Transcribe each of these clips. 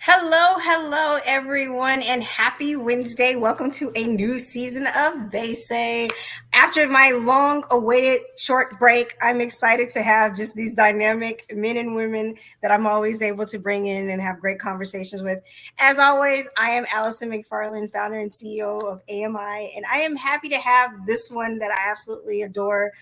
Hello, everyone, and happy Wednesday. Welcome to a new season of They Say. After my long awaited short break, I'm excited to have just these dynamic men and women that I'm always able to bring in and have great conversations with. As always, I am Allison McFarland, founder and CEO of AMI, and I am happy to have this one that I absolutely adore.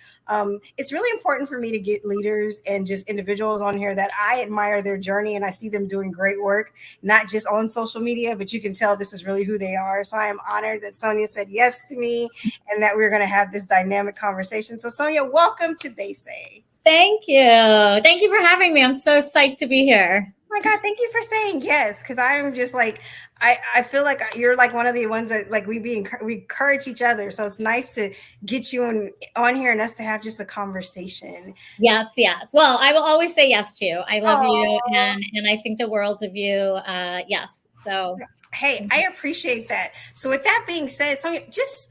It's really important for me to get leaders and just individuals on here that I admire their journey and I see them doing great work, not just on social media, but you can tell this is really who they are. So I am honored that Sonia said yes to me and that we're going to have this dynamic conversation. So Sonia, welcome to They Say. Thank you. Thank you for having me. I'm so psyched to be here. Oh my God, thank you for saying yes. Because I'm just like, I feel like you're like one of the ones that like we encourage each other. So it's nice to get you on here and us to have just a conversation. Yes. Well, I will always say yes to you. I love you and I think the world of you. Yes. So hey, I appreciate that. So with that being said, Sonia, just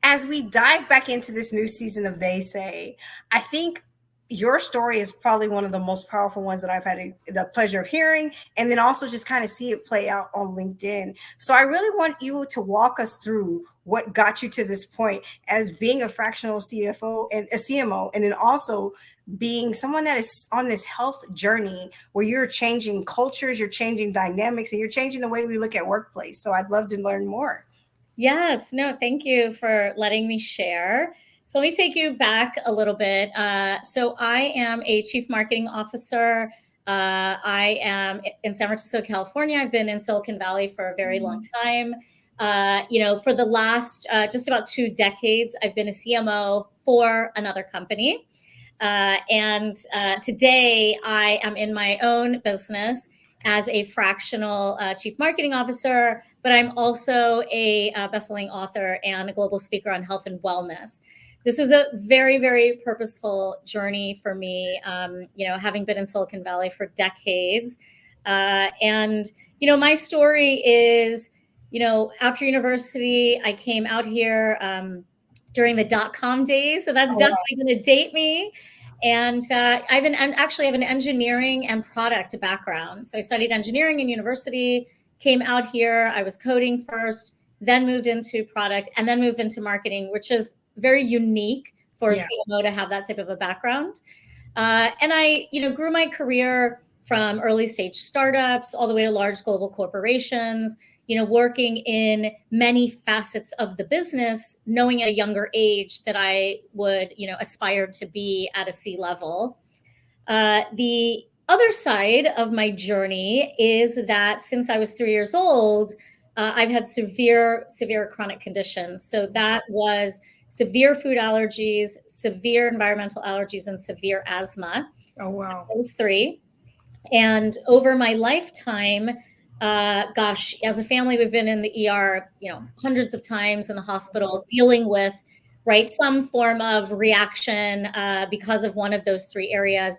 as we dive back into this new season of They Say, I think your story is probably one of the most powerful ones that I've had the pleasure of hearing, and then also just kind of see it play out on LinkedIn. So I really want you to walk us through what got you to this point as being a fractional CFO and a CMO, and then also being someone that is on this health journey where you're changing cultures, you're changing dynamics, and you're changing the way we look at workplace. So I'd love to learn more. Yes. No, thank you for letting me share. So let me take you back a little bit. So I am a chief marketing officer. I am in San Francisco, California. I've been in Silicon Valley for a very long time. For the last just about 2 decades, I've been a CMO for another company. And today I am in my own business as a fractional chief marketing officer, but I'm also a best-selling author and a global speaker on health and wellness. This was a very, very purposeful journey for me, having been in Silicon Valley for decades. My story is, after university, I came out here during the dot-com days. So that's definitely going to date me. And I have an engineering and product background. So I studied engineering in university, came out here. I was coding first, then moved into product, and then moved into marketing, which is very unique for a CMO to have that type of a background. And I, grew my career from early stage startups all the way to large global corporations, working in many facets of the business, knowing at a younger age that I would, aspire to be at a C-level. The other side of my journey is that since I was 3 years old, I've had severe chronic conditions. So that was severe food allergies, severe environmental allergies, and severe asthma. Oh, wow. Those 3. And over my lifetime, as a family, we've been in the ER, hundreds of times in the hospital dealing with, some form of reaction because of one of those 3 areas.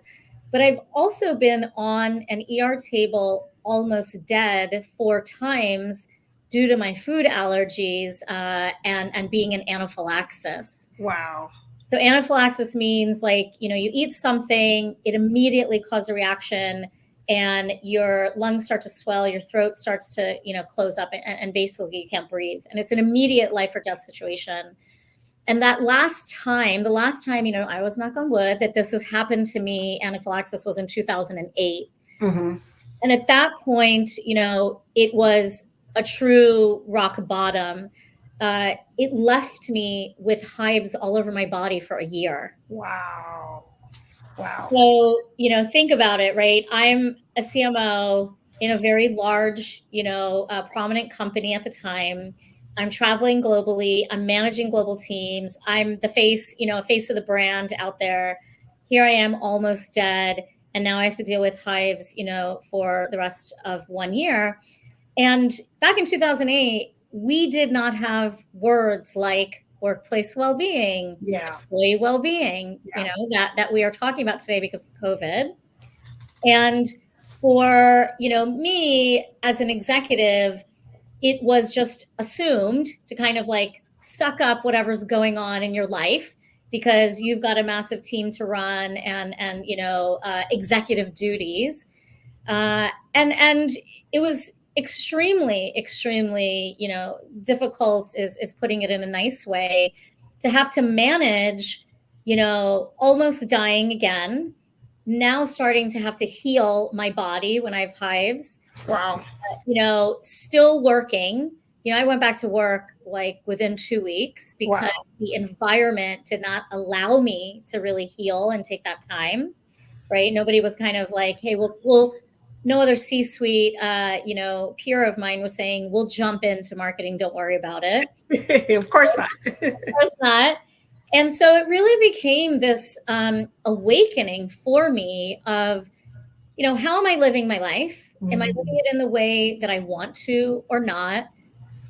But I've also been on an ER table almost dead 4 times due to my food allergies and being in anaphylaxis. Wow. So anaphylaxis means you eat something, it immediately causes a reaction and your lungs start to swell, your throat starts to, close up and basically you can't breathe. And it's an immediate life or death situation. And the last time, I was, knock on wood, that this has happened to me, anaphylaxis, was in 2008. Mm-hmm. And at that point, it was a true rock bottom. It left me with hives all over my body for a year. Wow. So, think about it, right? I'm a CMO in a very large, prominent company at the time. I'm traveling globally. I'm managing global teams. I'm the face of the brand out there. Here I am almost dead. And now I have to deal with hives, for the rest of 1 year. And back in 2008, we did not have words like workplace well-being, employee well-being, that we are talking about today because of COVID. And for, me as an executive, it was just assumed to kind of suck up whatever's going on in your life because you've got a massive team to run and executive duties. And and it was extremely, difficult is putting it in a nice way, to have to manage, almost dying again, now starting to have to heal my body when I have hives, Wow. still working. I went back to work like within 2 weeks because Wow. the environment did not allow me to really heal and take that time, right? Nobody was kind of like, hey, no other C-suite, peer of mine was saying, we'll jump into marketing. Don't worry about it. Of course not. Of course not. And so it really became this awakening for me of, how am I living my life? Am I living it in the way that I want to or not?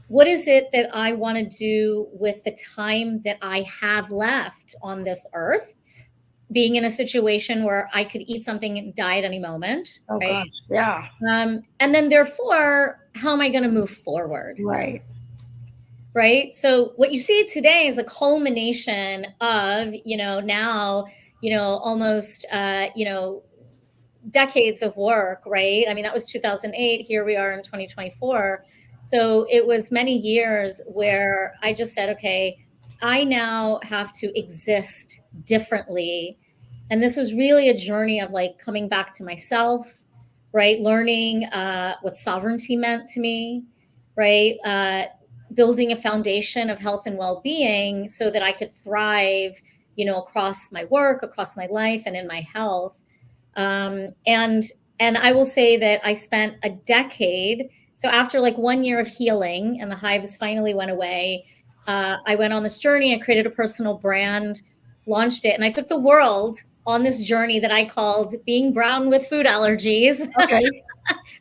What is it that I want to do with the time that I have left on this earth? Being in a situation where I could eat something and die at any moment, Oh right? gosh. Yeah. And then therefore, how am I going to move forward? Right. Right. So what you see today is a culmination of, now, almost, decades of work, right? I mean, that was 2008. Here we are in 2024. So it was many years where I just said, okay, I now have to exist differently. And this was really a journey of like coming back to myself, right? Learning what sovereignty meant to me, right? Building a foundation of health and well-being so that I could thrive, across my work, across my life, and in my health. And I will say that I spent a decade. So after like 1 year of healing and the hives finally went away, I went on this journey. I created a personal brand, launched it, and I took the world on this journey that I called being brown with food allergies. Okay.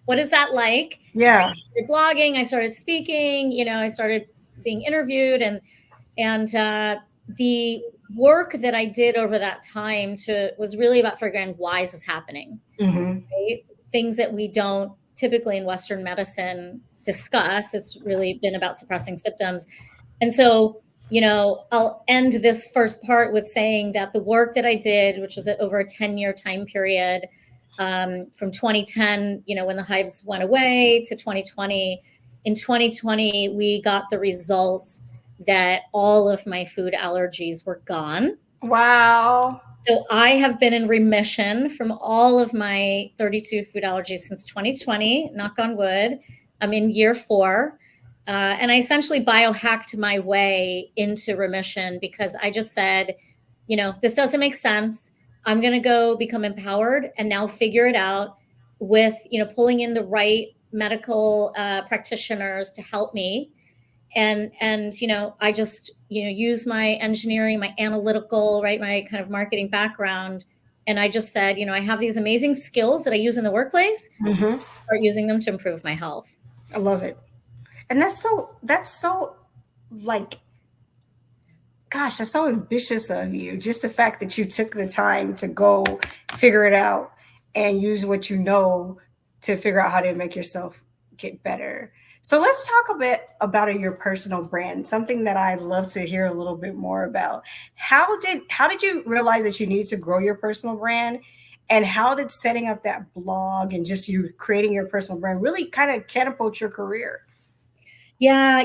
What is that like? Yeah. I started blogging, I started speaking, I started being interviewed, and the work that I did over that time was really about figuring why is this happening, right? Things that we don't typically in Western medicine discuss. It's really been about suppressing symptoms. And so, I'll end this first part with saying that the work that I did, which was over a 10-year time period, from 2010, when the hives went away, to 2020. In 2020, we got the results that all of my food allergies were gone. Wow. So I have been in remission from all of my 32 food allergies since 2020, knock on wood. I'm in year 4. And I essentially biohacked my way into remission because I just said, this doesn't make sense. I'm going to go become empowered and now figure it out with, pulling in the right medical practitioners to help me. And I just, use my engineering, my analytical, right, my kind of marketing background. And I just said, I have these amazing skills that I use in the workplace, start using them to improve my health. I love it. And that's so like, gosh, that's so ambitious of you. Just the fact that you took the time to go figure it out and use what you know to figure out how to make yourself get better. So let's talk a bit about your personal brand, something that I'd love to hear a little bit more about. How did you realize that you needed to grow your personal brand? And how did setting up that blog and just you creating your personal brand really kind of catapult your career? Yeah,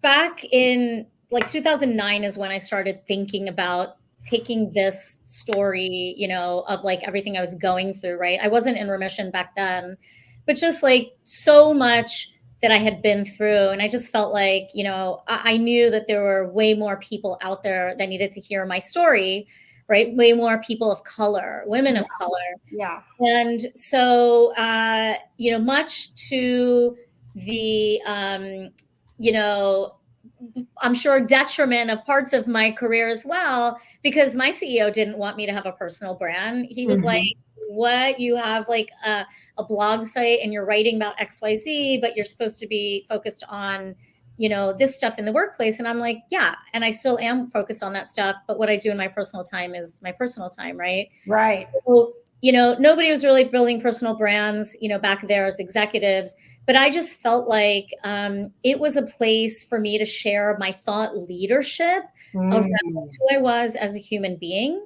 back in like 2009 is when I started thinking about taking this story, of like everything I was going through, right? I wasn't in remission back then, but just like so much that I had been through. And I just felt like, I knew that there were way more people out there that needed to hear my story, right? Way more people of color, women of color. Yeah. And so, much to the, I'm sure detriment of parts of my career as well, because my CEO didn't want me to have a personal brand. He was like, what? You have like a blog site and you're writing about XYZ, but you're supposed to be focused on, this stuff in the workplace. And I'm like, yeah. And I still am focused on that stuff. But what I do in my personal time is my personal time, right? Right. So, nobody was really building personal brands, back there as executives. But I just felt like it was a place for me to share my thought leadership around who I was as a human being,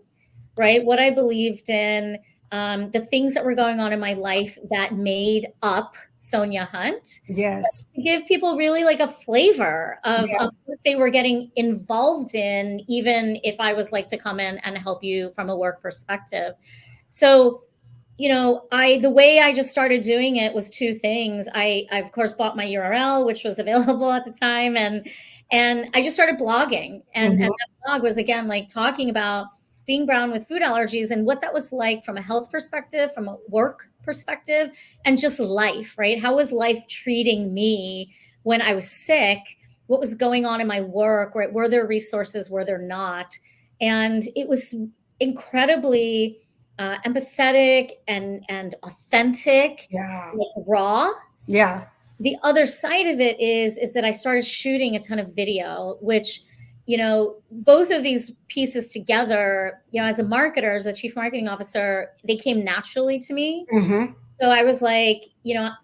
right? What I believed in, the things that were going on in my life that made up Sonia Hunt, Yes. to give people really like a flavor Yeah. of what they were getting involved in, even if I was like to come in and help you from a work perspective. So, the way I just started doing it was two things. I of course bought my URL, which was available at the time, and I just started blogging. And Mhm. that blog was, again, like talking about being brown with food allergies and what that was like from a health perspective, from a work perspective, and just life, right? How was life treating me when I was sick? What was going on in my work, right? Were there resources? Were there not? And it was incredibly empathetic and authentic, Yeah. like raw. Yeah. The other side of it is that I started shooting a ton of video, which, both of these pieces together, as a marketer, as a chief marketing officer, they came naturally to me. Mhm. So I was like,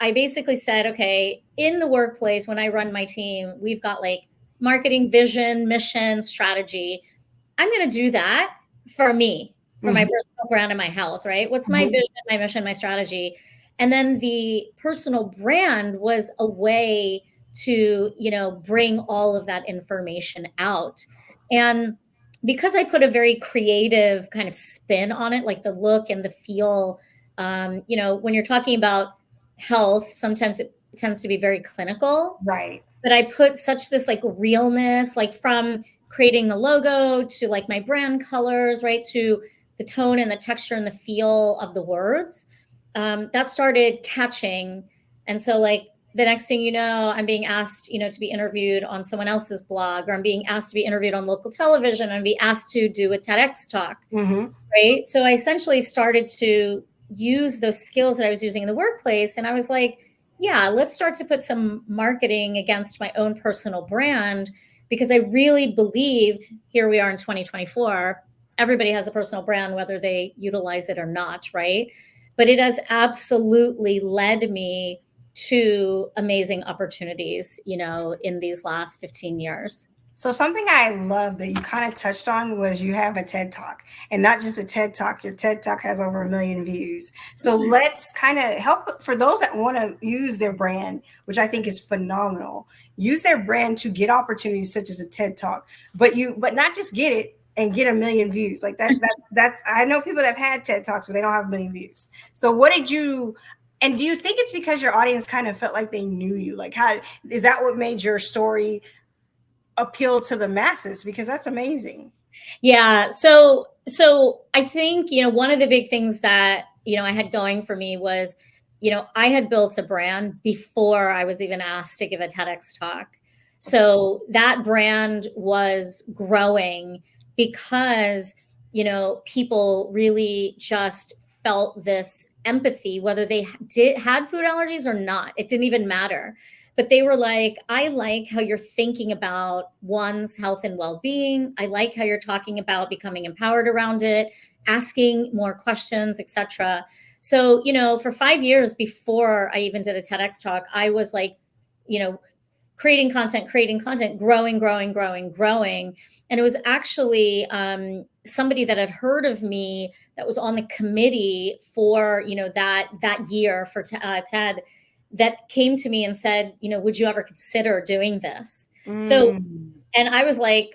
I basically said, okay, in the workplace, when I run my team, we've got like marketing, vision, mission, strategy. I'm going to do that for me, for my Mhm. personal brand and my health, right? What's my Mhm. vision, my mission, my strategy? And then the personal brand was a way to, bring all of that information out. And because I put a very creative kind of spin on it, like the look and the feel, when you're talking about health, sometimes it tends to be very clinical, Right. but I put such this like realness, like from creating the logo to like my brand colors, right, to the tone and the texture and the feel of the words. That started catching. And so, like, the next thing you know, I'm being asked, to be interviewed on someone else's blog, or I'm being asked to be interviewed on local television, and be asked to do a TEDx talk, Mhm. right? So I essentially started to use those skills that I was using in the workplace. And I was like, yeah, let's start to put some marketing against my own personal brand, because I really believed, here we are in 2024, everybody has a personal brand, whether they utilize it or not, right? But it has absolutely led me to amazing opportunities, in these last 15 years. So something I love that you kind of touched on was you have a TED Talk, and not just a TED Talk. Your TED Talk has over 1 million views. So let's kind of help for those that want to use their brand, which I think is phenomenal. Use their brand to get opportunities such as a TED Talk, but not just get it and get 1 million views like that. That's I know people that have had TED Talks, but they don't have 1 million views. So what did you? And do you think it's because your audience kind of felt like they knew you? Like, how is that what made your story appeal to the masses? Because that's amazing. Yeah. So I think, one of the big things that, I had going for me was, I had built a brand before I was even asked to give a TEDx talk. So that brand was growing because, people really just felt this empathy, whether they had food allergies or not. It didn't even matter, but they were like, I like how you're thinking about one's health and well-being. I like how you're talking about becoming empowered around it, asking more questions, etc. So, for 5 years before I even did a TEDx talk, I was like, you know, creating content, growing. And it was actually somebody that had heard of me that was on the committee for, that year for TED, that came to me and said, would you ever consider doing this? So, Mm, and I was like,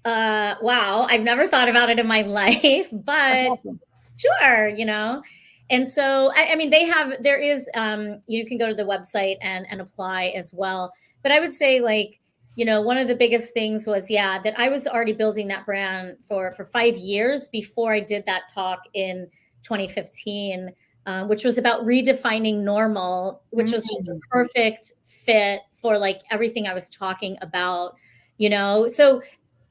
wow, I've never thought about it in my life, that's but awesome. sure. And so, I mean, there is, you can go to the website and apply as well. But I would say, like, one of the biggest things was, yeah, that I was already building that brand for 5 years before I did that talk in 2015, which was about redefining normal, which was just a Mm, perfect fit for like everything I was talking about, So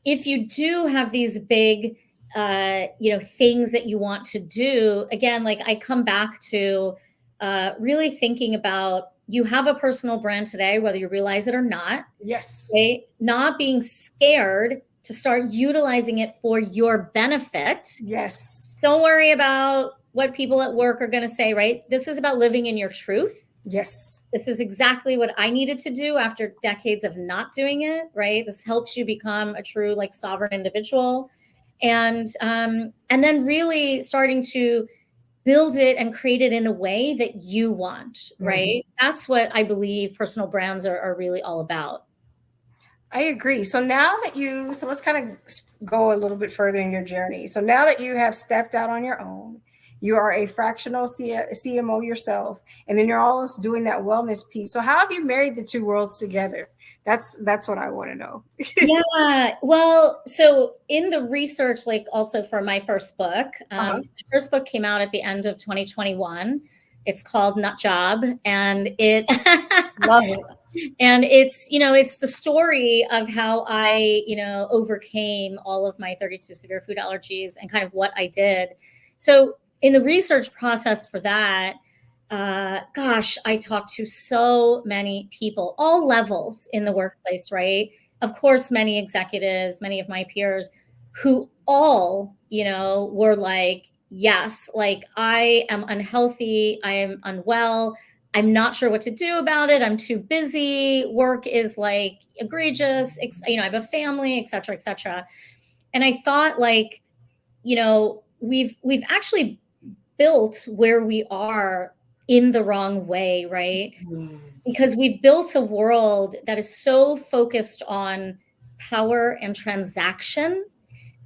if you do have these big, things that you want to do, again, like I come back to really thinking about, you have a personal brand today, whether you realize it or not, yes. right? Not being scared to start utilizing it for your benefit. Yes. Don't worry about what people at work are going to say, right? This is about living in your truth. Yes. This is exactly what I needed to do after decades of not doing it, right? This helps you become a true, like, sovereign individual. And then really starting to build it and create it in a way that you want, right? Mhm. That's what I believe personal brands are really all about. I agree. So now that so let's kind of go a little bit further in your journey. So now that you have stepped out on your own, you are a fractional CMO yourself, and then you're also doing that wellness piece. So how have you married the two worlds together? That's what I want to know. Yeah, well, so in the research, like also for my first book, Uh-huh. so my first book came out at the end of 2021. It's called Nut Job, and it Love it. and it's, it's the story of how I, overcame all of my 32 severe food allergies and kind of what I did. So in the research process for that, gosh, I talked to so many people, all levels in the workplace, right? Of course, many executives, many of my peers who all, were like, yes, like I am unhealthy, I am unwell, I'm not sure what to do about it. I'm too busy. Work is like egregious. I have a family, et cetera, et cetera. And I thought, like, we've actually built where we are in the wrong way, right? Mm. Because we've built a world that is so focused on power and transaction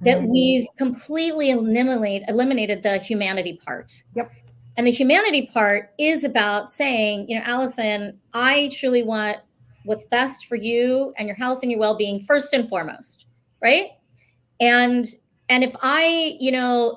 that Mhm. we've completely eliminated the humanity part. Yep. And the humanity part is about saying, Allison, I truly want what's best for you and your health and your well-being first and foremost, right? And if I,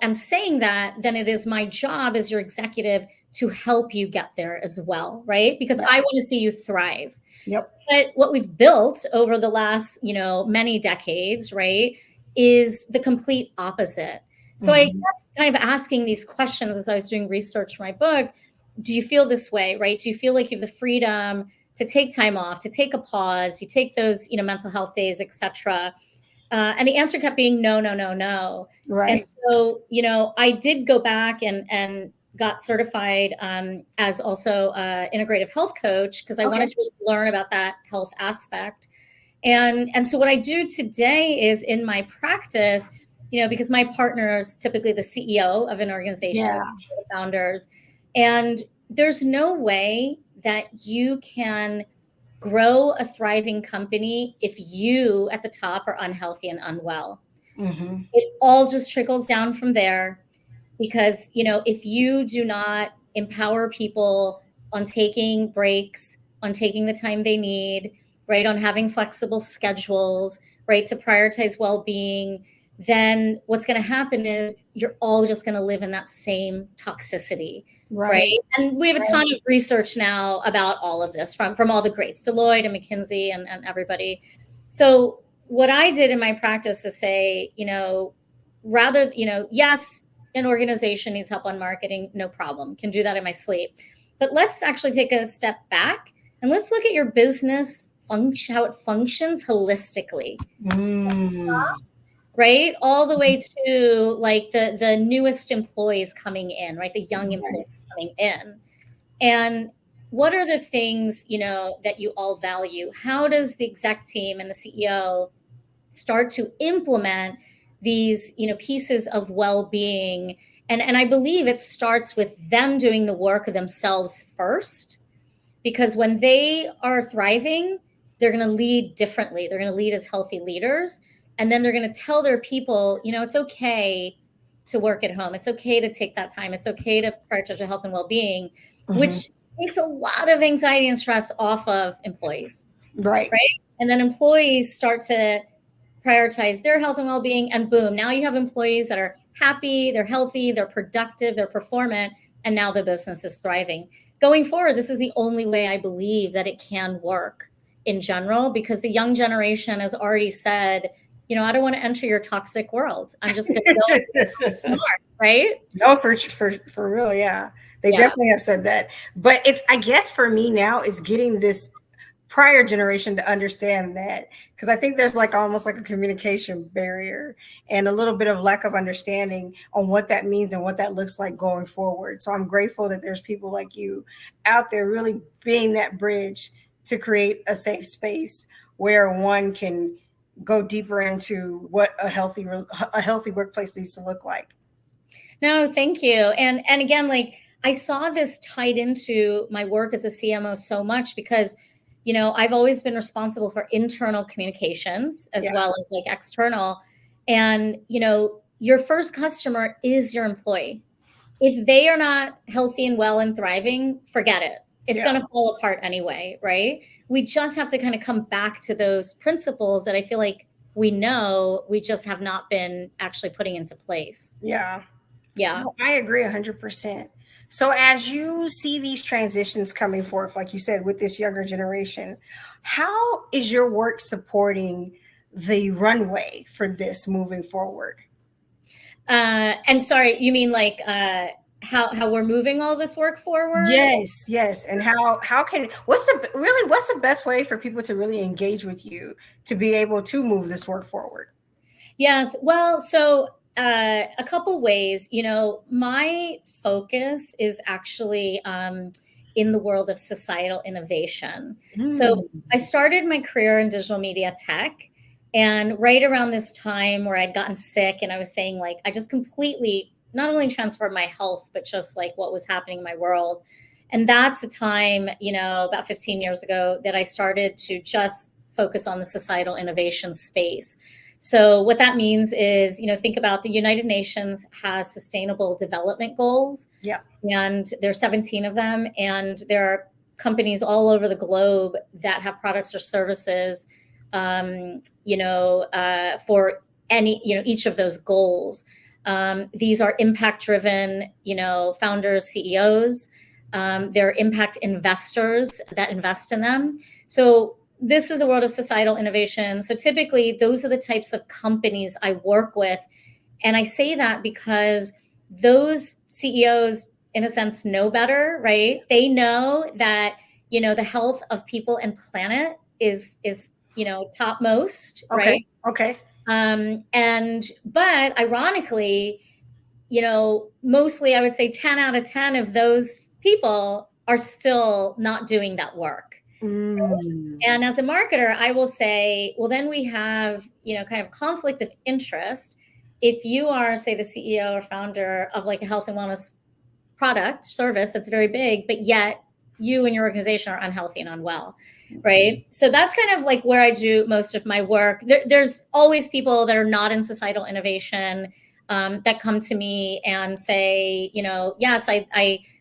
am saying that, then it is my job as your executive to help you get there as well, right? Because Yep. I want to see you thrive. Yep. But what we've built over the last, many decades, right, is the complete opposite. So I Mhm. kept kind of asking these questions as I was doing research for my book. Do you feel this way, right? Do you feel like you have the freedom to take time off, to take a pause, you take those, mental health days, etc.? And the answer kept being no, no, no, no. And Right. so, I did go back and got certified as also integrative health coach because I Okay. wanted to really learn about that health aspect. And so what I do today is in my practice, because my partner is typically the CEO of an organization, Yeah. the founders, and there's no way that you can grow a thriving company if you at the top are unhealthy and unwell. Mhm. It all just trickles down from there because, if you do not empower people on taking breaks, on taking the time they need, right, on having flexible schedules, right, to prioritize well-being, then what's going to happen is you're all just going to live in that same toxicity, right? Right. And we have a ton Right. of research now about all of this from all the greats, Deloitte and McKinsey and everybody. So what I did in my practice is say, rather, yes, an organization needs help on marketing, no problem, can do that in my sleep. But let's actually take a step back and let's look at your business function, how it functions holistically, Mm. right? All the way to like the newest employees coming in, right? The young Right. employees coming in. And what are the things, that you all value? How does the exec team and the CEO start to implement these, pieces of well-being? And I believe it starts with them doing the work of themselves first, because when they are thriving, they're going to lead differently. They're going to lead as healthy leaders. And then they're going to tell their people, it's okay to work at home. It's okay to take that time. It's okay to prioritize your health and well-being, Mhm. which takes a lot of anxiety and stress off of employees, Right. right? And then employees start to prioritize their health and well-being, and boom, now you have employees that are happy, they're healthy, they're productive, they're performant, and now the business is thriving. Going forward, this is the only way I believe that it can work in general, because the young generation has already said, I don't want to enter your toxic world. I'm just going to go smart, right? No, for real, yeah. They Yeah. definitely have said that. But it's, I guess for me now, it's getting this prior generation to understand that, because I think there's like almost like a communication barrier and a little bit of lack of understanding on what that means and what that looks like going forward. So I'm grateful that there's people like you out there really being that bridge to create a safe space where one can go deeper into what a healthy workplace needs to look like. No, thank you. And again, like I saw this tied into my work as a CMO so much because, I've always been responsible for internal communications as Yeah. well as like external. And, your first customer is your employee. If they are not healthy and well and thriving, forget it. It's Yeah. going to fall apart anyway, right? We just have to kind of come back to those principles that I feel like we know, we just have not been actually putting into place. Yeah. Yeah. No, I agree 100%. So as you see these transitions coming forth, like you said, with this younger generation, how is your work supporting the runway for this moving forward? And sorry, you mean like how we're moving all this work forward? Yes, yes. And how can what's the best way for people to really engage with you to be able to move this work forward? Yes. Well, so a couple ways. My focus is actually in the world of societal innovation. So I Mm. started my career in digital media tech. And right around this time where I'd gotten sick and I was saying, like, I just completely not only transformed my health, but just like what was happening in my world. And that's the time, about 15 years ago, that I started to just focus on the societal innovation space. So what that means is, think about the United Nations has sustainable development goals, Yeah. and there's 17 of them, and there are companies all over the globe that have products or services, for any, each of those goals. These are impact-driven, founders, CEOs. They're impact investors that invest in them. So this is the world of societal innovation. So typically, those are the types of companies I work with. And I say that because those CEOs, in a sense, know better, right? They know that, the health of people and planet is topmost, right? Okay. Okay. But ironically, mostly I would say 10 out of 10 of those people are still not doing that work. Mm. And as a marketer, I will say, well, then we have, kind of conflict of interest. If you are, say, the CEO or founder of like a health and wellness product service that's very big, but yet you and your organization are unhealthy and unwell, right? So that's kind of like where I do most of my work. There's always people that are not in societal innovation that come to me and say, yes,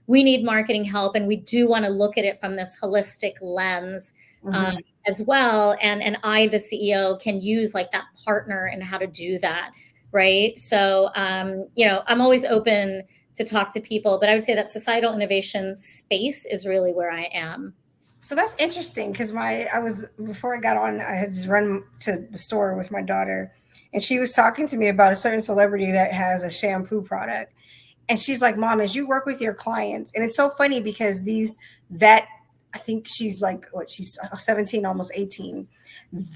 we need marketing help, and we do want to look at it from this holistic lens Mhm. as well. And I, the CEO, can use like that partner and how to do that, right? So, I'm always open to talk to people, but I would say that societal innovation space is really where I am. So that's interesting because before I got on, I had just run to the store with my daughter, and she was talking to me about a certain celebrity that has a shampoo product. And she's like, Mom, as you work with your clients, and it's so funny because that I think she's like, she's 17, almost 18.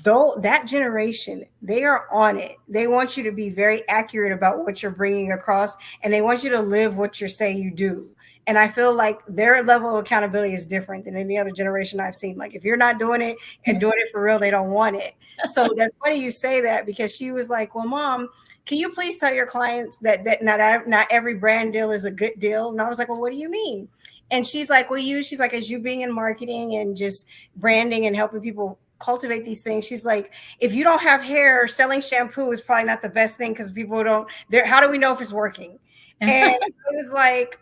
Though that generation, they are on it. They want you to be very accurate about what you're bringing across, and they want you to live what you say you do. And I feel like their level of accountability is different than any other generation I've seen. Like if you're not doing it and doing it for real, they don't want it. So that's funny you say that, because she was like, well, Mom, can you please tell your clients that not every brand deal is a good deal? And I was like, well, what do you mean? And she's like, she's like, as you being in marketing and just branding and helping people cultivate these things, she's like, if you don't have hair, selling shampoo is probably not the best thing, because people don't how do we know if it's working? And I was like,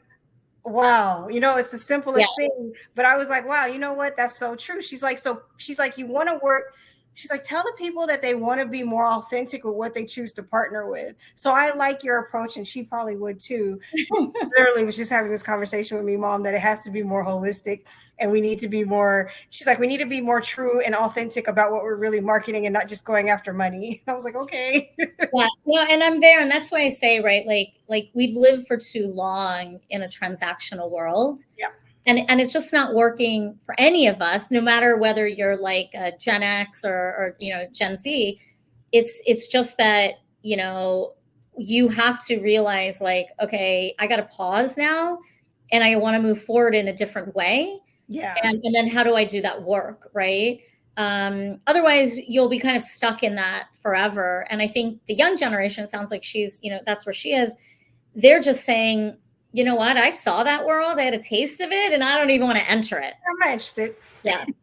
wow, it's the Yeah. simplest thing. But I was like, wow, you know what? That's so true. She's like, you want to work. She's like, tell the people that they want to be more authentic with what they choose to partner with. So I like your approach, and she probably would too. Literally was just having this conversation with me, Mom, that it has to be more holistic, and we need to be more, she's like, we need to be more true and authentic about what we're really marketing and not just going after money. I was like, okay. Yeah, no, and I'm there, and that's why I say, right, like we've lived for too long in a transactional world, Yeah. and it's just not working for any of us, no matter whether you're like a Gen X or Gen Z. It's just that you have to realize, like, okay, I got to pause now, and I want to move forward in a different way. Yeah. And then how do I do that work, right? Otherwise, you'll be kind of stuck in that forever. And I think the young generation, it sounds like she's, that's where she is. they're just saying, you know what, I saw that world, I had a taste of it, and I don't even want to enter it. I'm not interested. Yes.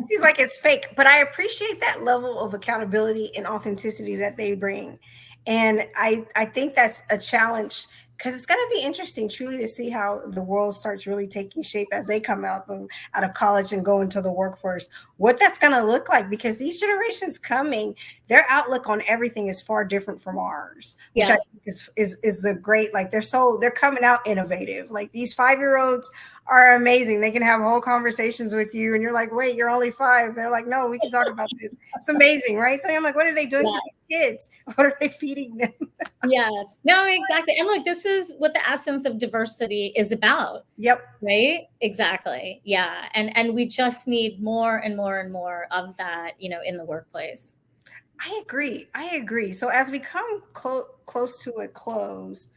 She's like, it's fake, but I appreciate that level of accountability and authenticity that they bring. And I think that's a challenge, because it's going to be interesting truly to see how the world starts really taking shape as they come out of college and go into the workforce, what that's going to look like, because these generations coming, their outlook on everything is far different from ours, which I Yes. think is a great, like, they're coming out innovative. Like, these 5-year-olds are amazing. They can have whole conversations with you, and you're like, wait, you're only 5. They're like, no, we can talk about this. It's amazing, right? So I'm like, what are they doing to these kids? What are they feeding them? Yes. No, exactly. And look, this is what the essence of diversity is about. Yep. Right? Exactly. Yeah. And we just need more and more and more of that, in the workplace. I agree. So as we come close to a close,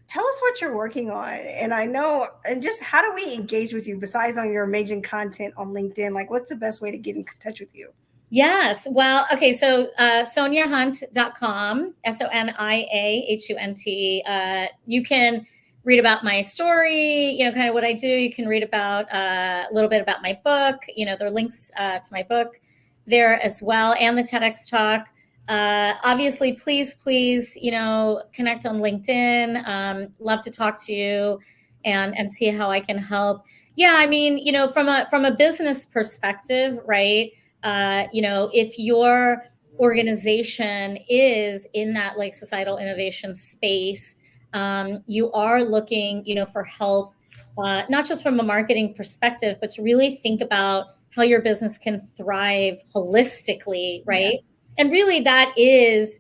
tell us what you're working on. And just how do we engage with you besides on your amazing content on LinkedIn? Like, what's the best way to get in touch with you? Yes. Well, okay. So SoniaHunt.com, SONIAHUNT. You can read about my story, kind of what I do. You can read about a little bit about my book. There are links to my book there as well, and the TEDx Talk. Obviously, please, connect on LinkedIn. Love to talk to you and see how I can help. Yeah, I mean, from a business perspective, right? If your organization is in that like societal innovation space, you are looking, for help, not just from a marketing perspective, but to really think about how your business can thrive holistically, right? Yeah. And really that is,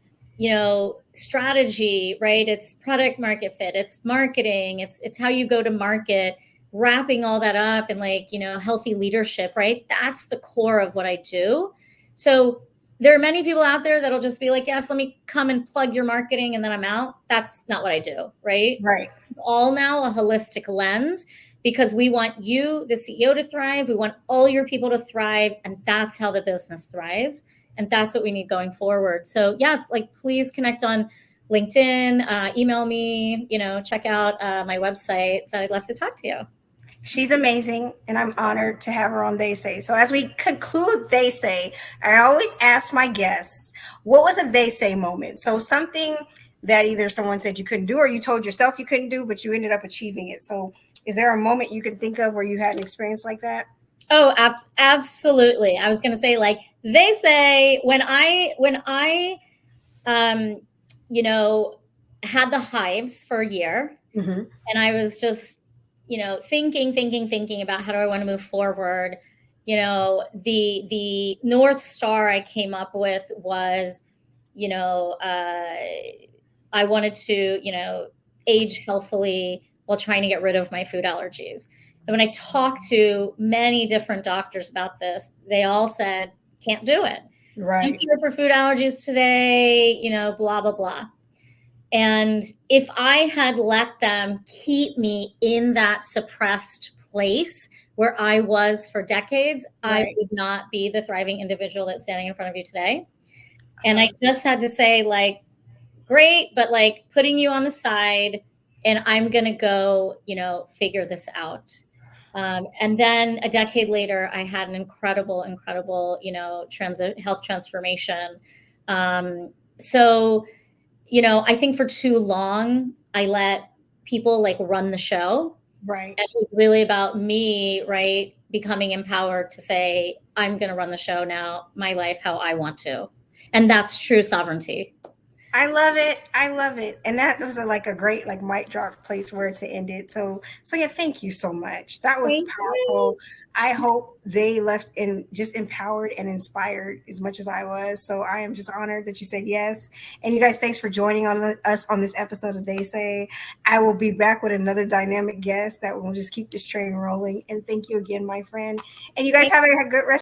strategy, right? It's product market fit, it's marketing, it's how you go to market, wrapping all that up in healthy leadership, right? That's the core of what I do. So there are many people out there that'll just be like, yes, let me come and plug your marketing and then I'm out. That's not what I do, right? Right. It's all now a holistic lens, because we want you, the CEO, to thrive. We want all your people to thrive. And that's how the business thrives. And that's what we need going forward. So yes, please connect on LinkedIn, email me, check out my website. I'd love to talk to you. She's amazing, and I'm honored to have her on They Say. So as we conclude They Say, I always ask my guests, what was a They Say moment? So something that either someone said you couldn't do or you told yourself you couldn't do, but you ended up achieving it. So is there a moment you can think of where you had an experience like that? Oh, absolutely. I was going to say, they say when I had the hives for a year, Mm-hmm. and I was just, thinking about how do I want to move forward. The North Star I came up with was, I wanted to, age healthily while trying to get rid of my food allergies. And when I talked to many different doctors about this, they all said, can't do it. Right. No cure for food allergies today, blah, blah, blah. And if I had let them keep me in that suppressed place where I was for decades, right, I would not be the thriving individual that's standing in front of you today. And I just had to say, great, but putting you on the side, and I'm going to go, figure this out. And then a decade later, I had an incredible, health transformation. So, I think for too long, I let people run the show. Right. And it was really about me, right, becoming empowered to say, I'm going to run the show now, my life, how I want to. And that's true sovereignty. I love it. And that was a great mic drop place where to end it. So yeah, thank you so much. That was powerful. I hope they left just empowered and inspired as much as I was. So I am just honored that you said yes. And you guys, thanks for joining us on this episode of They Say. I will be back with another dynamic guest that will just keep this train rolling. And thank you again, my friend. And you guys have a good rest